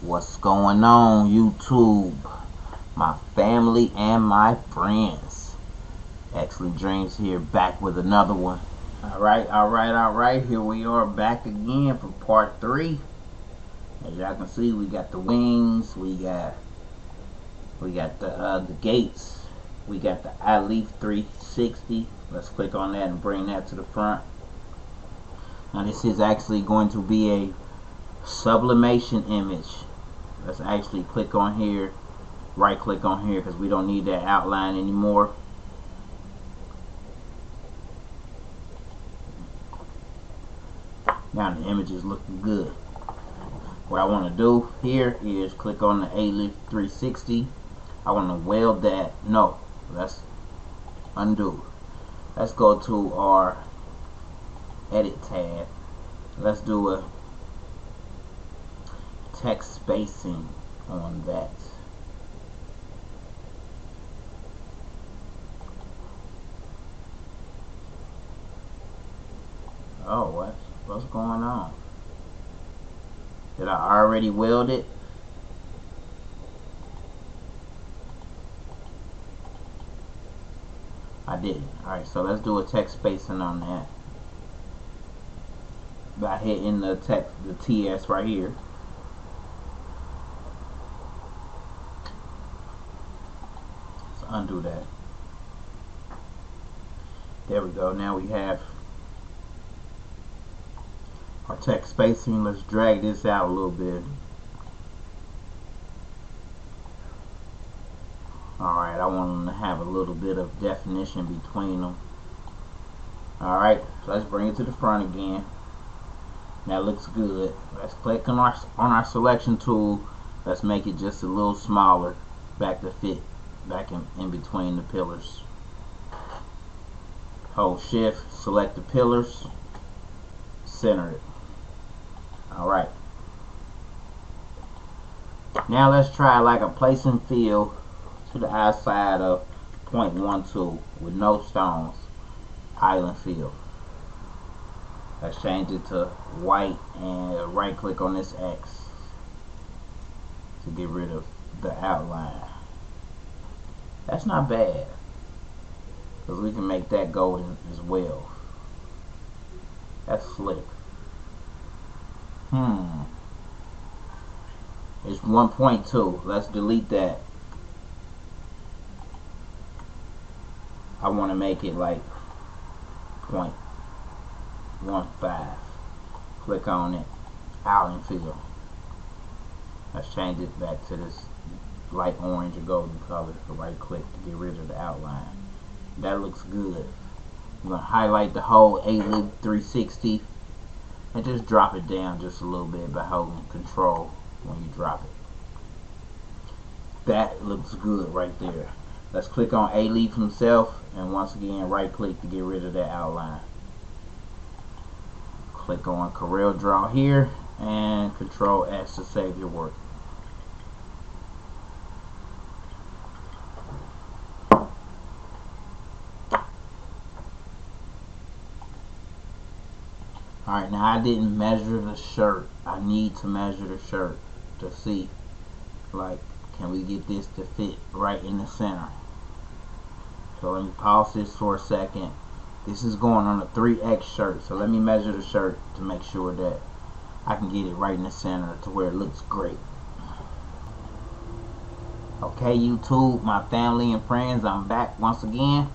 What's going on, YouTube? My family and my friends. Xcellent Dreamz here, back with another one. Alright. Here we are back again for part 3. As y'all can see, we got the wings, we got the gates, we got the iLeaf 360. Let's click on that and bring that to the front. Now this is actually going to be a sublimation image. Let's actually click on here, right click on here, because we don't need that outline anymore. Now the image is looking good. What I want to do here is click on the iLeaf 360. I want to weld that. No, let's undo. Let's go to our edit tab. Let's do a text spacing on that. Oh, what's going on? Did I already weld it? I didn't. Alright, so let's do a text spacing on that by hitting the TS right here. Let's undo that. There we go. Now we have our text spacing. Let's drag this out a little bit. Alright, I want them to have a little bit of definition between them. Alright, so let's bring it to the front again. That looks good. Let's click on our selection tool. Let's make it just a little smaller back to fit back in between the pillars. Hold shift, select the pillars, center it. Alright. Now let's try like a place and fill to the outside of 0.12 with no stones. Island fill. Let's change it to white and right click on this X to get rid of the outline. That's not bad, because we can make that golden as well. That's slick. It's 1.2. Let's delete that. I want to make it like 0.15. Click on it. Island fill. Let's change it back to this light orange or golden color. Right click to get rid of the outline. That looks good. I'm going to highlight the whole iLeaf 360 and just drop it down just a little bit by holding control when you drop it. That looks good right there. Let's click on iLeaf himself and once again right click to get rid of that outline. Click on CorelDraw here and Control S to save your work. Alright, now I didn't measure the shirt. I need to measure the shirt to see, like, can we get this to fit right in the center. So let me pause this for a second. This is going on a 3X shirt, so let me measure the shirt to make sure that I can get it right in the center to where it looks great. Okay, YouTube, my family and friends, I'm back once again,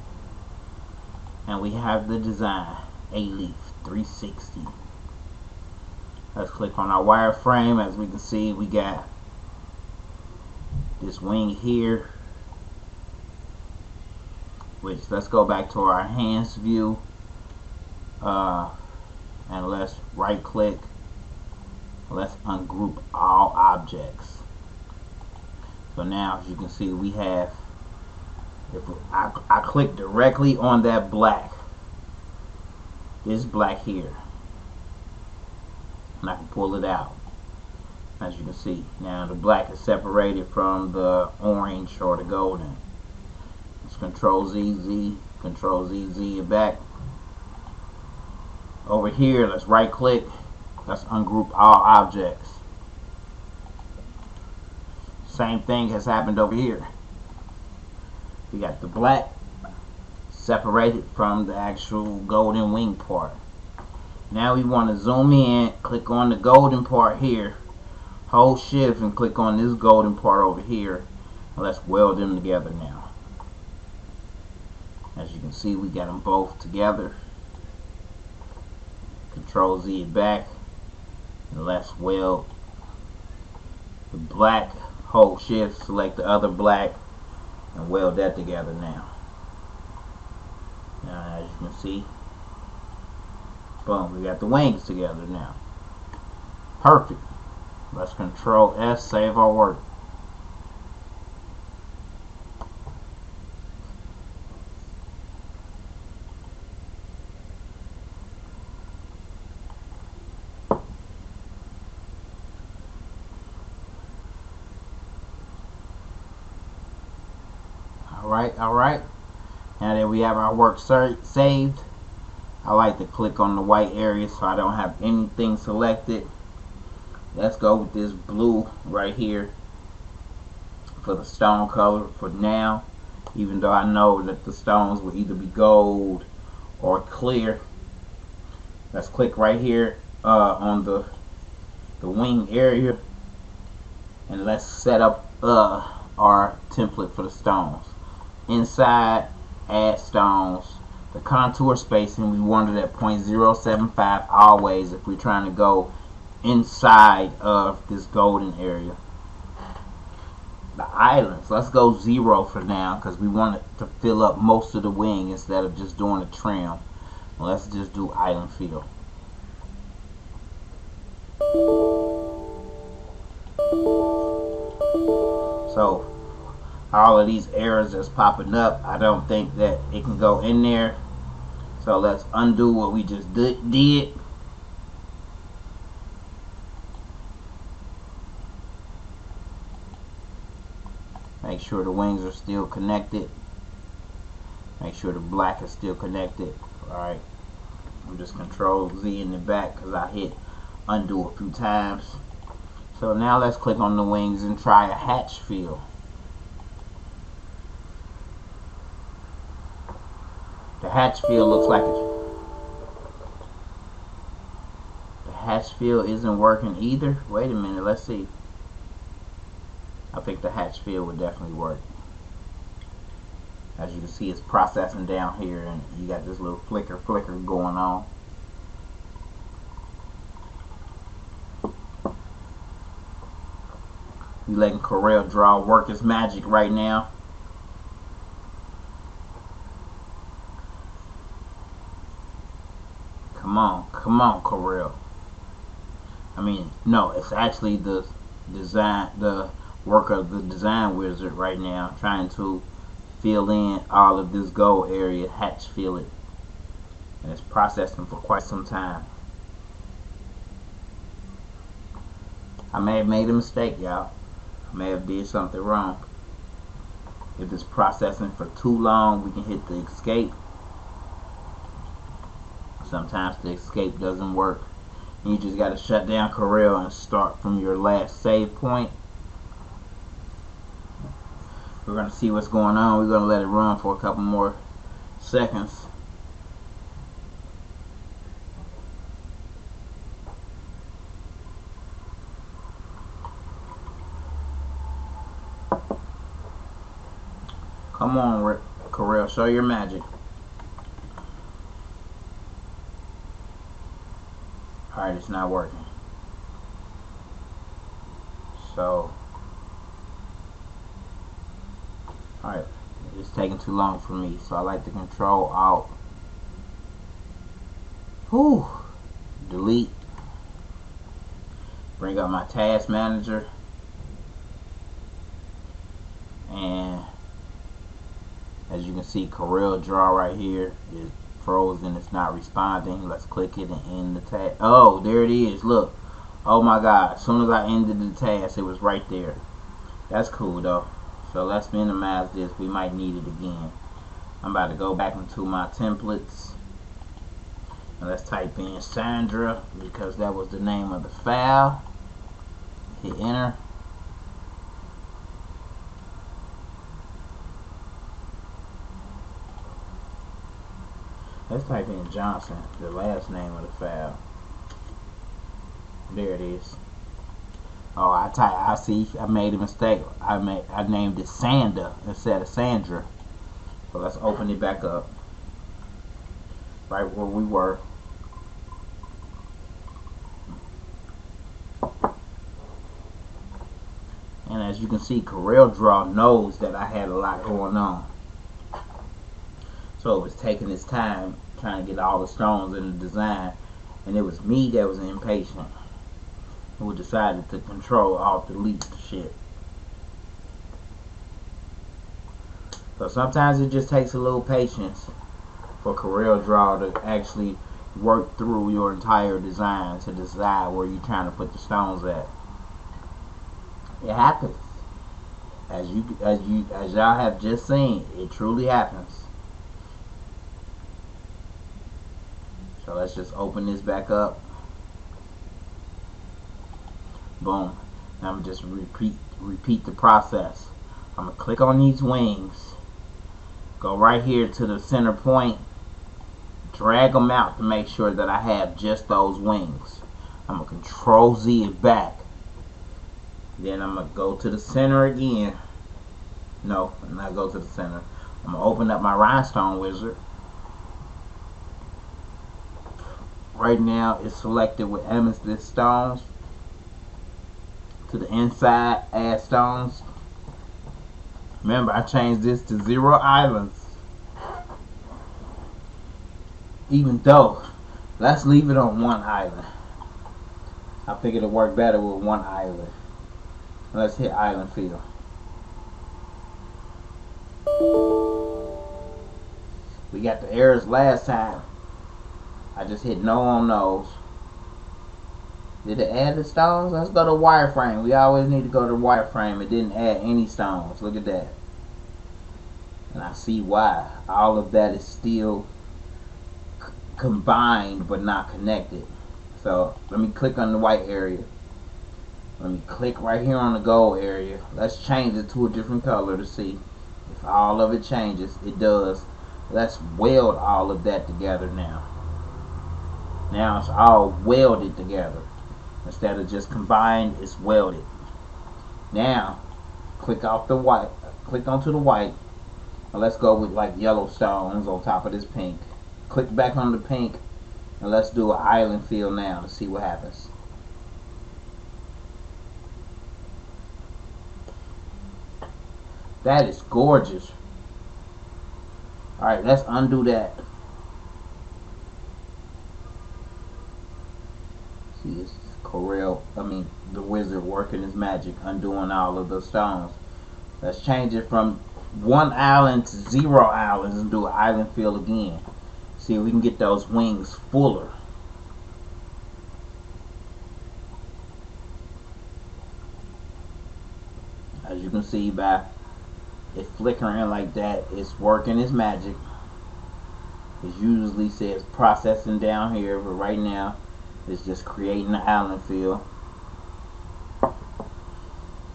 and we have the design, iLeaf 360. Let's click on our wireframe. As we can see, we got this wing here, which let's go back to our hands view, and let's right click. Let's ungroup all objects. So now, as you can see, we have, if I click directly on that black, this black here, and I can pull it out. As you can see, now the black is separated from the orange or the golden. It's Control Z, it back. Over here, let's right click, let's ungroup all objects. same thing has happened over here. We got the black separated from the actual golden wing part. Now we want to zoom in, click on the golden part here, hold shift and click on this golden part over here, and let's weld them together now. As you can see, we got them both together. Control Z it back, and let's weld the black, hold shift, select the other black, and weld that together now. Now as you can see, boom, we got the wings together now. Perfect. Let's Control S, save our work. Alright. Now that we have our work saved, I like to click on the white area so I don't have anything selected. Let's go with this blue right here for the stone color for now, even though I know that the stones will either be gold or clear. Let's click right here on the wing area, and let's set up our template for the stones. Inside, add stones. The contour spacing, we want it at 0.075 always if we're trying to go inside of this golden area. The islands, let's go 0 for now because we want it to fill up most of the wing instead of just doing a trim. Let's just do island fill. So all of these errors that's popping up, I don't think that it can go in there. So let's undo what we just did. Make sure the wings are still connected. Make sure the black is still connected. Alright. I'm just Control Z in the back because I hit undo a few times. So now let's click on the wings and try a hatch fill. The hatch fill looks like the hatch fill isn't working either. Wait a minute, let's see. I think the hatch fill would definitely work. As you can see, it's processing down here, and you got this little flicker going on. We letting CorelDraw work its magic right now. Come on, Corel. I mean, no, it's actually the work of the design wizard right now, trying to fill in all of this gold area, hatch fill it, and it's processing for quite some time. I may have made a mistake, y'all. I may have did something wrong. If it's processing for too long, we can hit the escape. Sometimes the escape doesn't work. You just got to shut down Corel and start from your last save point. We're going to see what's going on. We're going to let it run for a couple more seconds. Come on, Corel, show your magic. Alright, it's not working. So, alright, it's taking too long for me, so I like to Control Alt. Delete. Bring up my task manager. And as you can see, CorelDraw right here is frozen. It's not responding. Let's click it and end the task. Oh, there it is. Look. Oh my God. As soon as I ended the task, it was right there. That's cool though. So let's minimize this. We might need it again. I'm about to go back into my templates. And let's type in Sandra because that was the name of the file. Hit enter. Let's type in Johnson, the last name of the file. There it is. Oh, I see. I made a mistake. I named it Sandra instead of Sandra. So let's open it back up. Right where we were. And as you can see, CorelDraw knows that I had a lot going on. So it was taking its time trying to get all the stones in the design. And it was me that was impatient, who decided to control alt delete shit. So sometimes it just takes a little patience for CorelDraw to actually work through your entire design to decide where you're trying to put the stones at. It happens. As y'all have just seen, it truly happens. So let's just open this back up. Boom. Now I'm just repeat the process. I'm gonna click on these wings, go right here to the center point, drag them out to make sure that I have just those wings. I'm gonna Control Z it back. Then I'm gonna go to the center again. No, not go to the center. I'm gonna open up my Rhinestone Wizard. Right now it's selected with amethyst stones. To the inside, add stones. Remember, I changed this to 0 islands. Even though, let's leave it on 1 island. I figured it'd work better with 1 island. Let's hit island fill. We got the errors last time. I just hit no on those. Did it add the stones? Let's go to wireframe. We always need to go to wireframe. It didn't add any stones. Look at that. And I see why. All of that is still combined but not connected. So let me click on the white area. Let me click right here on the gold area. Let's change it to a different color to see if all of it changes. It does. Let's weld all of that together now. Now it's all welded together. Instead of just combined, it's welded. Now, click off the white. Click onto the white. And let's go with like yellow stones on top of this pink. Click back on the pink. And let's do an island fill now to see what happens. That is gorgeous. Alright, let's undo that. See, it's the wizard working his magic, undoing all of the stones. Let's change it from 1 island to 0 islands and do an island fill again. See if we can get those wings fuller. As you can see by it flickering like that, it's working its magic. It usually says processing down here, but right now it's just creating the island fill.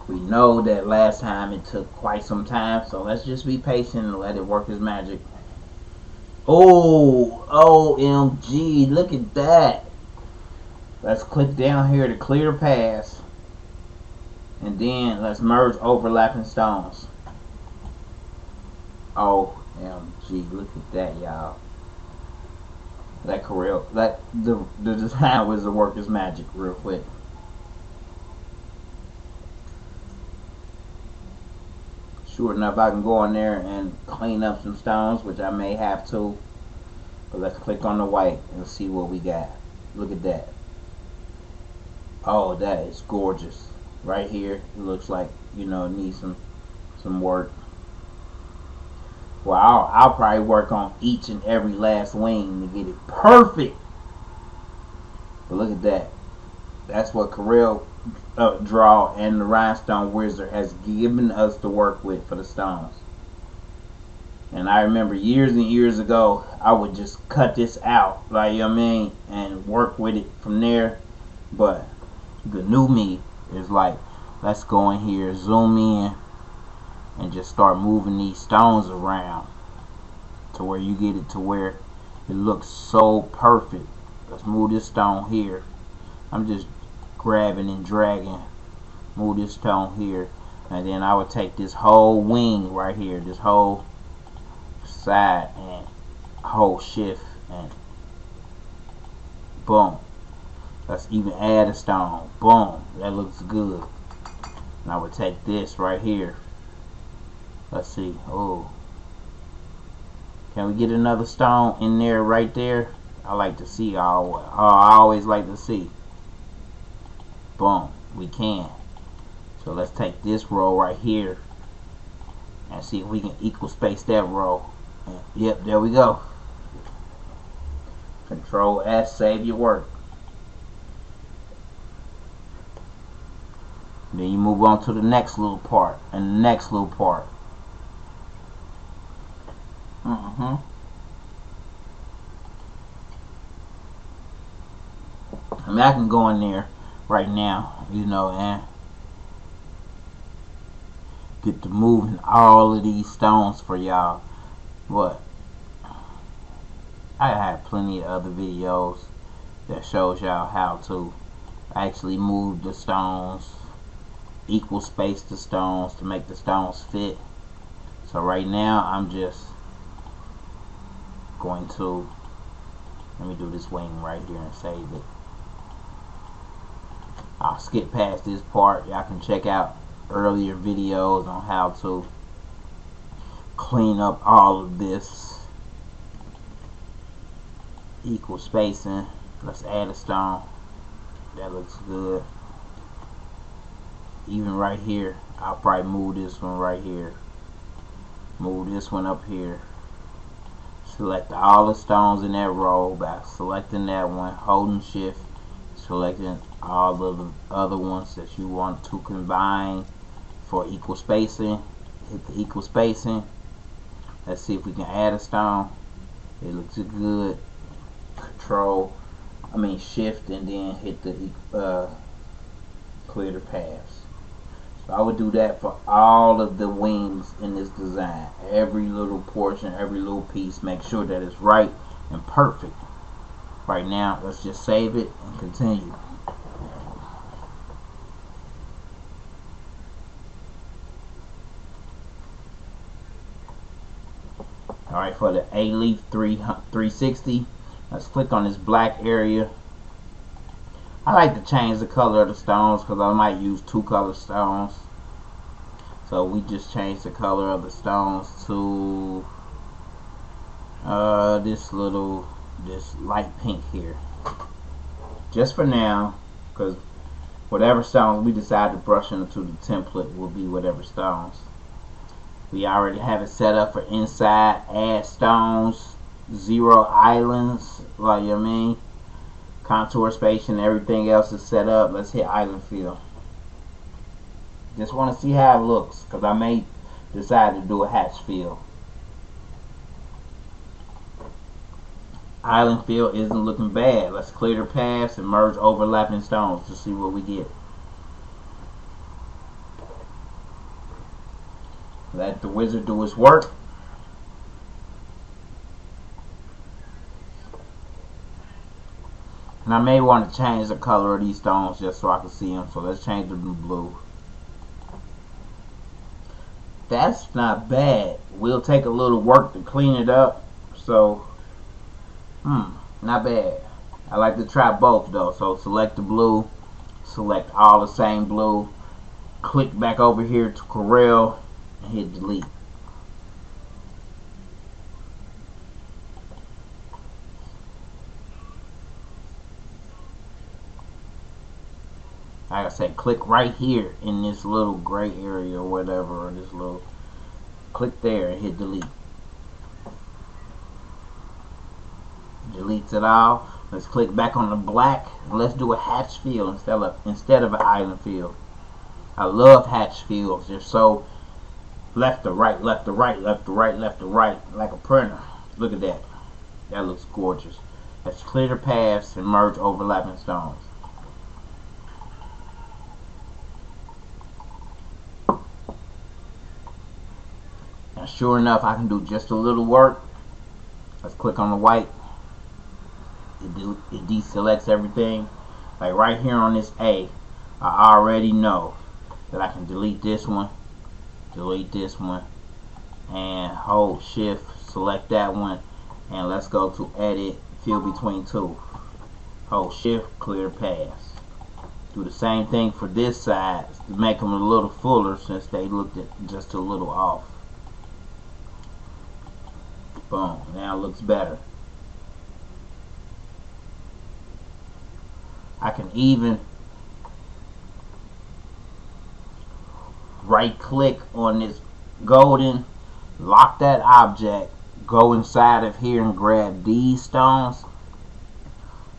We know that last time it took quite some time, so let's just be patient and let it work its magic. Oh, OMG, look at that. Let's click down here to clear the paths. And then let's merge overlapping stones. OMG, look at that, y'all. The design wizard work his magic real quick. Sure enough, I can go in there and clean up some stones, which I may have to. But let's click on the white and see what we got. Look at that. Oh, that is gorgeous. Right here, it looks like, you know, it needs some work. Well, I'll probably work on each and every last wing to get it perfect. But look at that. That's what CorelDraw and the Rhinestone Wizard has given us to work with for the stones. And I remember years and years ago, I would just cut this out, like, you know what I mean, and work with it from there. But the new me is like, let's go in here, zoom in, and just start moving these stones around to where you get it to where It looks so perfect. Let's move this stone here. I'm just grabbing and dragging. Move this stone here. And then I would take this whole wing right here, this whole side, and hold shift and boom. Let's even add a stone. Boom. That looks good. And I would take this right here. Let's see. Oh. Can we get another stone in there right there? I like to see I always like to see. Boom. We can. So let's take this row right here and see if we can equal space that row. And yep, there we go. Control S, save your work. Then you move on to the next little part and the next little part. I mean, I can go in there right now, you know, and get to moving all of these stones for y'all. But I have plenty of other videos that shows y'all how to actually move the stones, equal space the stones to make the stones fit. So right now I'm just going to, let me do this wing right here and save it. I'll skip past this part. Y'all can check out earlier videos on how to clean up all of this equal spacing. Let's add a stone. That looks good. Even right here, I'll probably move this one right here. Move this one up here. Select all the stones in that row by selecting that one, holding shift, selecting all of the other ones that you want to combine for equal spacing. Hit the equal spacing. Let's see if we can add a stone. It looks good. Shift and then hit the clear the paths. So I would do that for all of the wings in this design. Every little portion, every little piece, make sure that it's right and perfect. Right now, let's just save it and continue. Alright, for the A-Leaf 360, let's click on this black area. I like to change the color of the stones because I might use two color stones. So we just change the color of the stones to this light pink here. Just for now, because whatever stones we decide to brush into the template will be whatever stones. We already have it set up for inside, add stones, 0 islands, like you know what I mean. Contour space and everything else is set up. Let's hit island fill. Just want to see how it looks because I may decide to do a hatch fill. Island fill isn't looking bad. Let's clear the paths and merge overlapping stones to see what we get. Let the wizard do his work. And I may want to change the color of these stones just so I can see them. So let's change them to blue. That's not bad. We'll take a little work to clean it up. So, not bad. I like to try both though. So select the blue. Select all the same blue. Click back over here to Corel and hit delete. Like I said, click right here in this little gray area or whatever, or this little, click there and hit delete. Deletes it all. Let's click back on the black and let's do a hatch fill instead of an island fill. I love hatch fills. They're so left to right, left to right, left to right, left to right, like a printer. Look at that. That looks gorgeous. Let's clear the paths and merge overlapping stones. Now, sure enough, I can do just a little work. Let's click on the white. it deselects everything. Like right here on this A, I already know that I can delete this one, and hold shift, select that one, and let's go to edit, fill between two. Hold shift, clear pass. Do the same thing for this side to make them a little fuller since they looked just a little off. Boom, now it looks better. I can even right click on this golden, lock that object, go inside of here and grab these stones,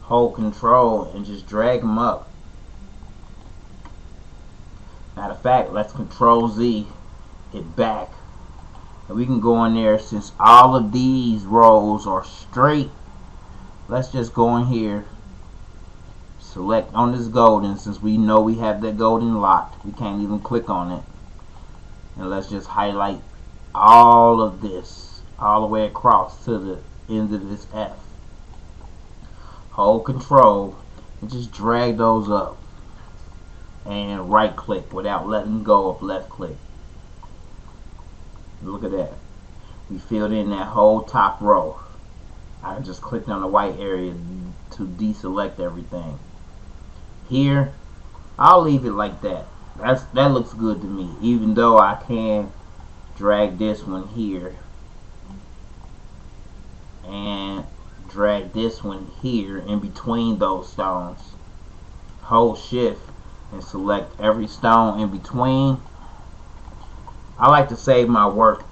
hold control and just drag them up. Matter of fact, let's control Z it back, and we can go in there. Since all of these rows are straight, let's just go in here, select on this golden. Since we know we have that golden locked, we can't even click on it, and let's just highlight all of this all the way across to the end of this F. Hold control and just drag those up, and right click without letting go of left click. Look at that, we filled in that whole top row. I just clicked on the white area to deselect everything. Here I'll leave it like that. That looks good to me, even though I can drag this one here and drag this one here in between those stones. Hold shift and select every stone in between. I like to save my work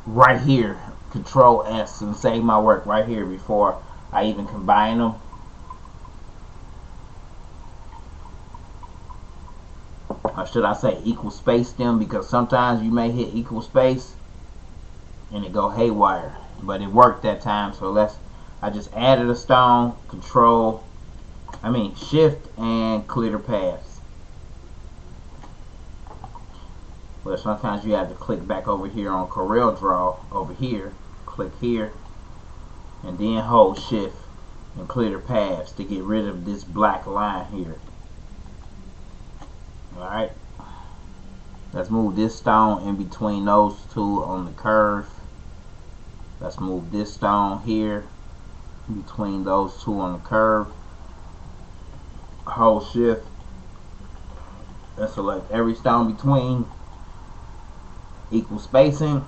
right here, control S, and save my work right here before I even combine them. Or should I say equal space them, because sometimes you may hit equal space and it go haywire, but it worked that time. So I just added a stone, shift and clear paths. But sometimes you have to click back over here on CorelDraw over here, click here, and then hold shift and clear paths to get rid of this black line here. Alright, let's move this stone in between those two on the curve. Let's move this stone here in between those two on the curve. Hold shift and select every stone between. Equal spacing.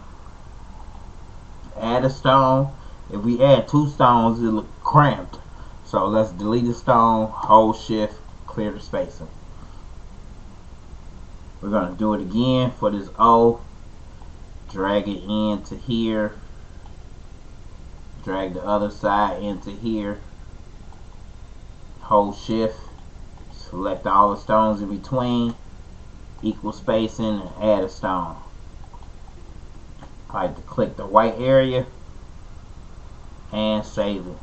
Add a stone. If we add two stones, it'll look cramped. So let's delete a stone, hold shift, clear the spacing. We're going to do it again for this O. Drag it into here. Drag the other side into here. Hold shift. Select all the stones in between. Equal spacing and add a stone. I like to click the white area and save it.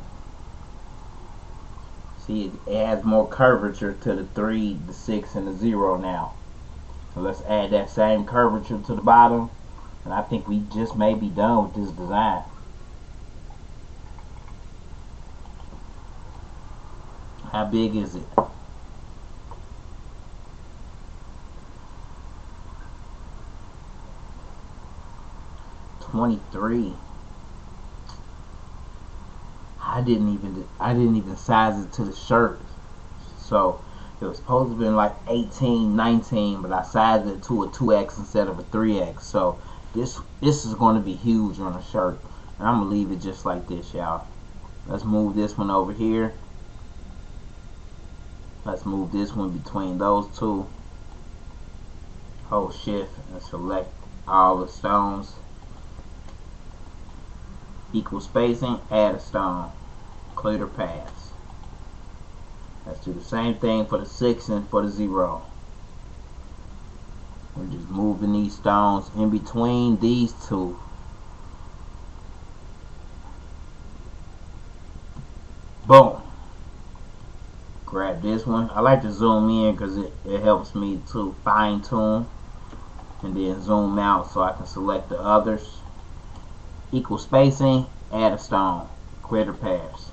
See, it adds more curvature to the 3, the 6, and the 0 now. So let's add that same curvature to the bottom, and I think we just may be done with this design. How big is it? $23. I didn't even size it to the shirt. So it was supposed to be like 18, 19, but I sized it to a 2X instead of a 3X. So this is going to be huge on a shirt, and I'm gonna leave it just like this, y'all. Let's move this one over here. Let's move this one between those two. Hold shift and select all the stones. Equal spacing, add a stone, clear the paths. Let's do the same thing for the 6 and for the 0. We're just moving these stones in between these two. Boom. Grab this one. I like to zoom in because it helps me to fine tune, and then zoom out so I can select the others. Equal spacing, add a stone, clear the paths.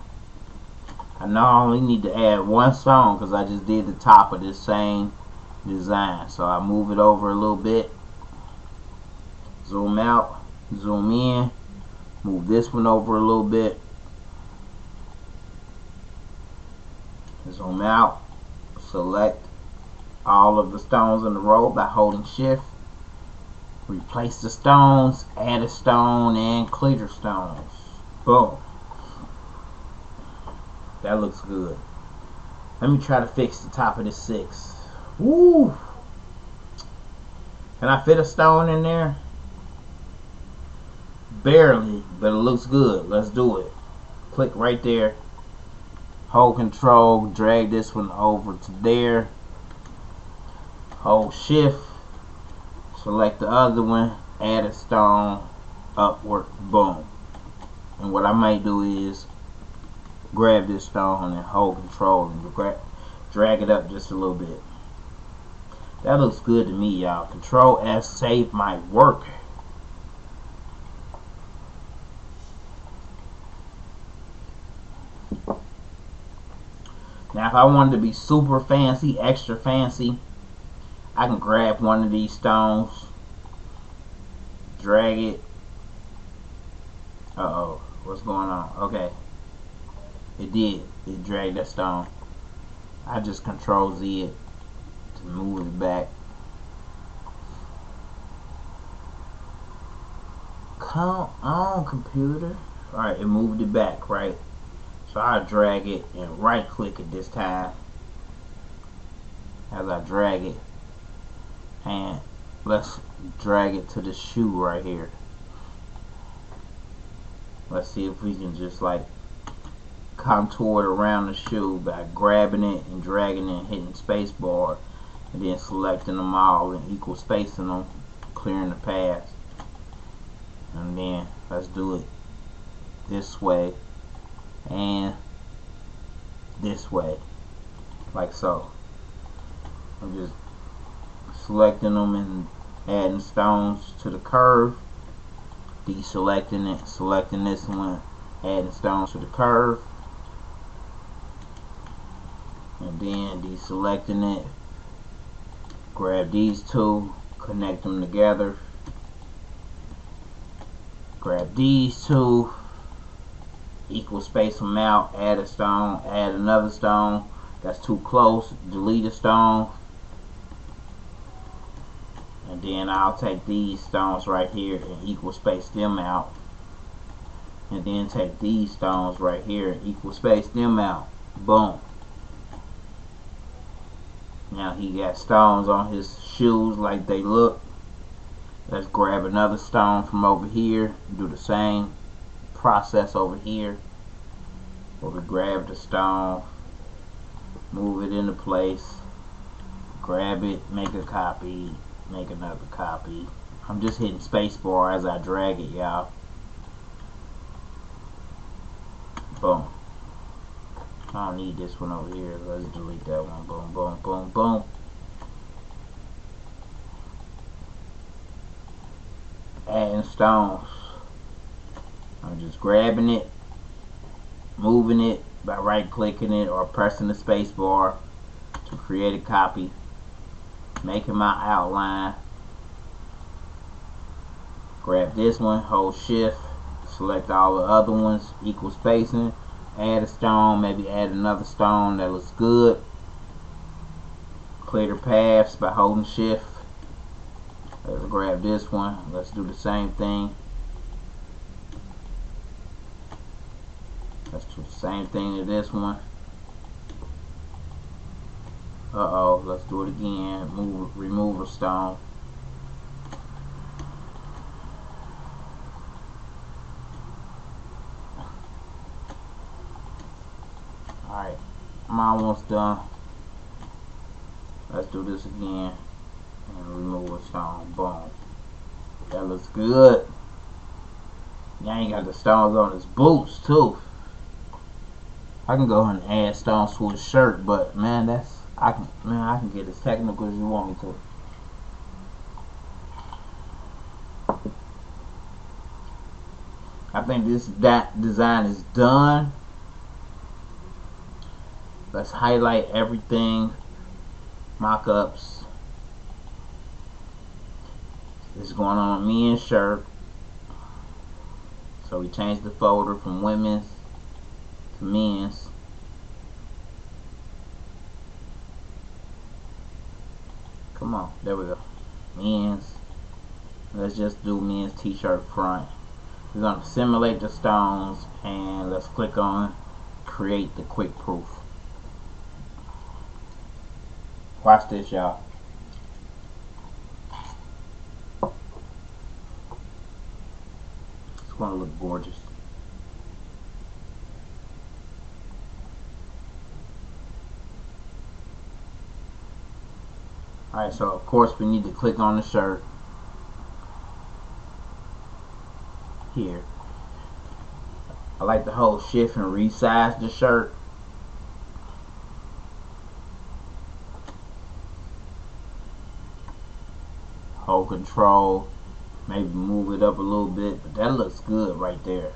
I now only need to add one stone because I just did the top of this same design. So I move it over a little bit, zoom out, zoom in, move this one over a little bit, zoom out, select all of the stones in the row by holding shift, replace the stones, add a stone, and clear stones. Boom. That looks good. Let me try to fix the top of this 6. Woo! Can I fit a stone in there? Barely, but it looks good. Let's do it. Click right there. Hold control, drag this one over to there. Hold shift, select the other one, add a stone, upward, boom. And what I might do is grab this stone and hold control and drag it up just a little bit. That looks good to me, y'all. Control S, save my work. Now if I wanted to be super fancy, extra fancy, I can grab one of these stones, drag it. Uh-oh, what's going on? Okay. It did. It dragged that stone. I just Control Z it to move it back. Come on, computer. Alright, it moved it back, right? So I drag it and right click it this time. As I drag it. And let's drag it to the shoe right here. Let's see if we can just like contour it around the shoe by grabbing it and dragging it and hitting spacebar, and then selecting them all and equal spacing them, clearing the path. And then let's do it this way and this way, like so. I'm just selecting them and adding stones to the curve, deselecting it, selecting this one, adding stones to the curve, and then deselecting it, grab these two, connect them together, grab these two, equal space them out, add a stone, add another stone, that's too close, delete a stone, and then I'll take these stones right here and equal space them out, and then take these stones right here and equal space them out. Boom. Now he got stones on his shoes like they look. Let's grab another stone from over here, do the same process over here, where we grab the stone, move it into place, grab it, make a copy, make another copy. I'm just hitting spacebar as I drag it, y'all. Boom. I don't need this one over here. Let's delete that one. Boom, boom, boom, boom. Adding stones. I'm just grabbing it, moving it by right clicking it or pressing the space bar to create a copy, making my outline. Grab this one, hold shift, select all the other ones, equal spacing, add a stone, maybe add another stone that looks good. Clear the paths by holding shift. Let's grab this one, let's do the same thing. Let's do the same thing to this one. Uh-oh, let's do it again. Remove a stone. Alright, I'm almost done. Let's do this again. And remove a stone. Boom. That looks good. Now you got the stones on his boots too. I can go ahead and add stones to his shirt, but man, I can get as technical as you want me to. I think that design is done. Let's highlight everything. Mock-ups. This is going on a men's shirt. So we changed the folder from women's to men's. Come on, there we go. Men's. Let's just do men's t-shirt front. We're going to simulate the stones, and let's click on create the quick proof. Watch this, y'all. It's going to look gorgeous. Alright, so of course we need to click on the shirt here. I like to hold shift and resize the shirt. Hold control, maybe move it up a little bit, but that looks good right there.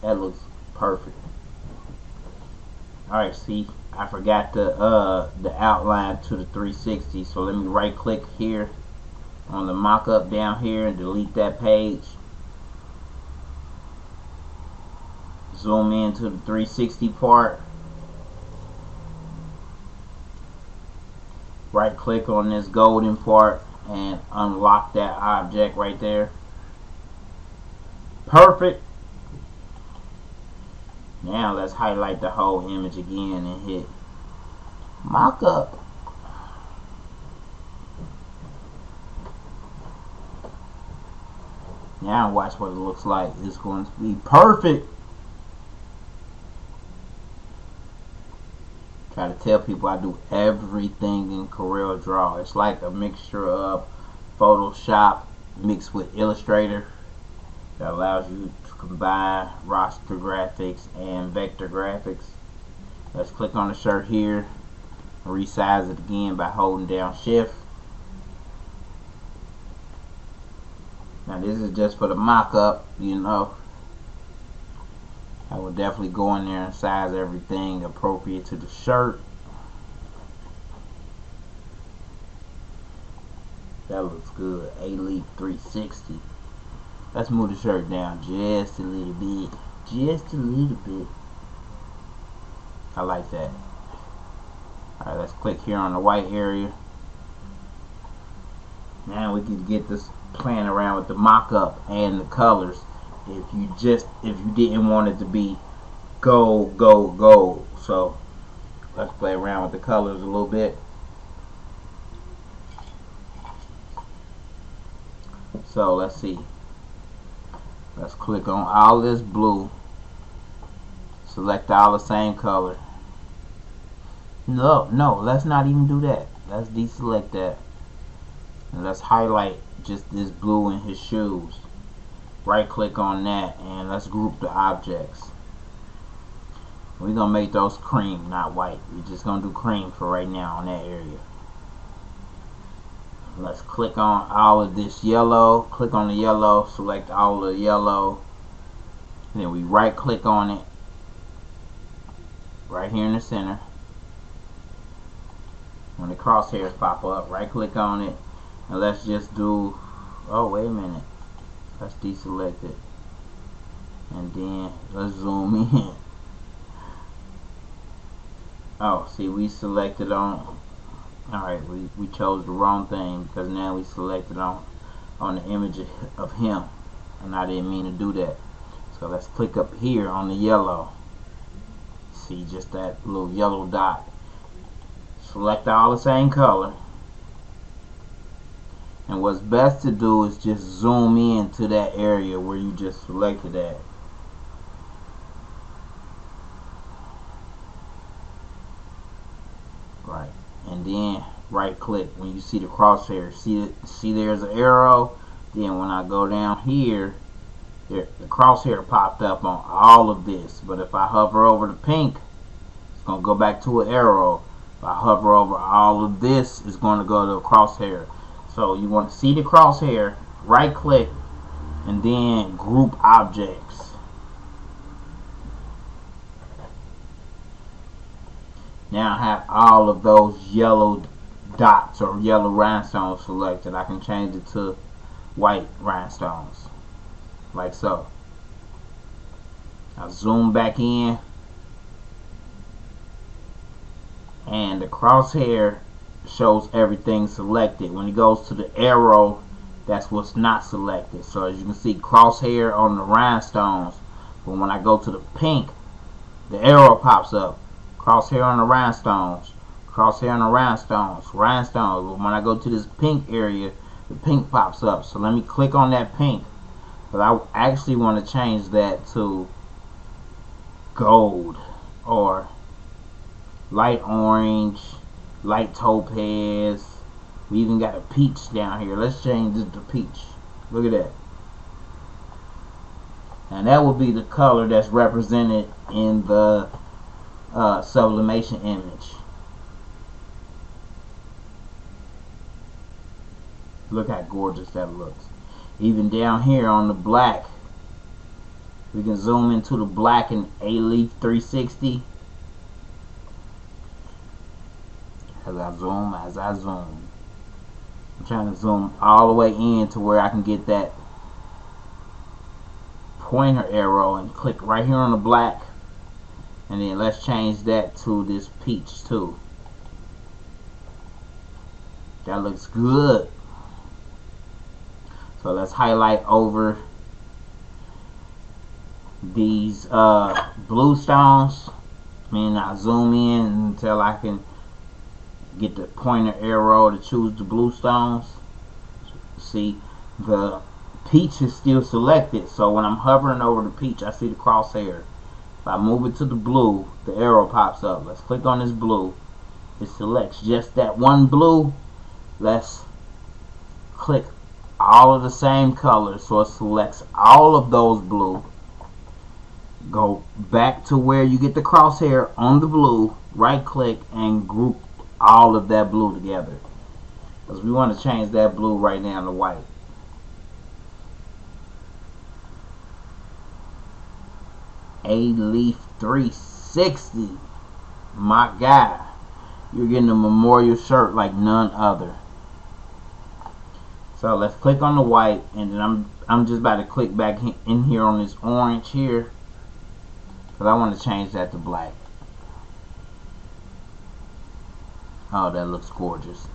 That looks perfect. Alright, see, I forgot the outline to the 360, so let me right click here on the mock-up down here and delete that page. Zoom into the 360 part. Right click on this golden part and unlock that object right there. Perfect. Now let's highlight the whole image again and hit mock-up. Now watch what it looks like. It's going to be perfect. Try to tell people I do everything in CorelDraw. It's like a mixture of Photoshop mixed with Illustrator that allows you to combine raster graphics and vector graphics. Let's click on the shirt here, resize it again by holding down shift. Now this is just for the mock-up, you know. I will definitely go in there and size everything appropriate to the shirt. That looks good. A-Leap 360. Let's move the shirt down just a little bit. Just a little bit. I like that. Alright, let's click here on the white area. Now we can get this playing around with the mock-up and the colors. If you didn't want it to be gold, gold, gold. So let's play around with the colors a little bit. So let's see. Let's click on all this blue. Select all the same color. No, let's not even do that. Let's deselect that. And let's highlight just this blue in his shoes. Right click on that and let's group the objects. We're gonna make those cream, not white. We're just gonna do cream for right now on that area. Let's click on all of this yellow. Click on the yellow, select all of the yellow. Then we right click on it right here in the center. When the crosshairs pop up, right click on it and let's just do, oh wait a minute, let's deselect it and then let's zoom in. Oh, see, we selected on, alright, we chose the wrong thing because now we selected on the image of him and I didn't mean to do that. So let's click up here on the yellow. See, just that little yellow dot. Select all the same color. And what's best to do is just zoom in to that area where you just selected that. Right. And then right click when you see the crosshair. See there's an arrow. Then when I go down here, the crosshair popped up on all of this. But if I hover over the pink, it's going to go back to an arrow. If I hover over all of this, it's going to go to a crosshair. So you want to see the crosshair, right click, and then group objects. Now I have all of those yellow dots or yellow rhinestones selected. I can change it to white rhinestones, like so. I zoom back in, and the crosshair shows everything selected. When it goes to the arrow, that's what's not selected. So as you can see, crosshair on the rhinestones, but when I go to the pink, the arrow pops up. Crosshair on the rhinestones, crosshair on the rhinestones. But when I go to this pink area, the pink pops up. So let me click on that pink, but I actually want to change that to gold or light orange, light topaz. We even got a peach down here. Let's change it to peach. Look at that. And that will be the color that's represented in the sublimation image. Look how gorgeous that looks. Even down here on the black, we can zoom into the black in A-Leaf 360. As I zoom. I'm trying to zoom all the way in to where I can get that pointer arrow and click right here on the black. And then let's change that to this peach too. That looks good. So let's highlight over these blue stones. And I zoom in until I can get the pointer arrow to choose the blue stones. See, the peach is still selected, so when I'm hovering over the peach, I see the crosshair. If I move it to the blue, the arrow pops up. Let's click on this blue. It selects just that one blue. Let's click all of the same colors, so it selects all of those blue. Go back to where you get the crosshair on the blue, right click and group all of that blue together, because we want to change that blue right now to white. A-Leaf 360, my guy, you're getting a memorial shirt like none other. So let's click on the white, and then I'm just about to click back in here on this orange here, because I want to change that to black. Oh, that looks gorgeous.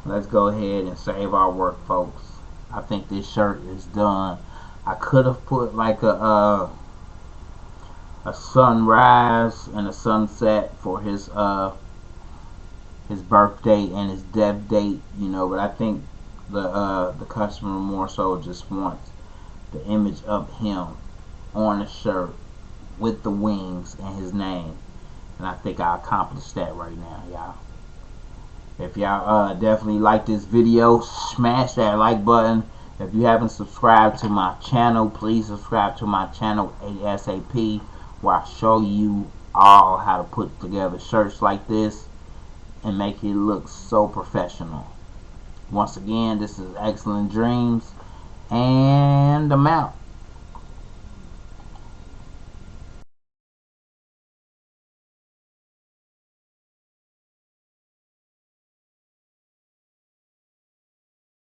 Let's go ahead and save our work, folks. I think this shirt is done. I could have put like a sunrise and a sunset for his birthday and his death date, you know, but I think the customer more so just wants the image of him on the shirt with the wings and his name. And I think I accomplished that right now, y'all. If y'all definitely like this video, smash that like button. If you haven't subscribed to my channel, please subscribe to my channel ASAP, where I show you all how to put together shirts like this and make it look so professional. Once again, this is Xcellent Dreamz, and I'm out.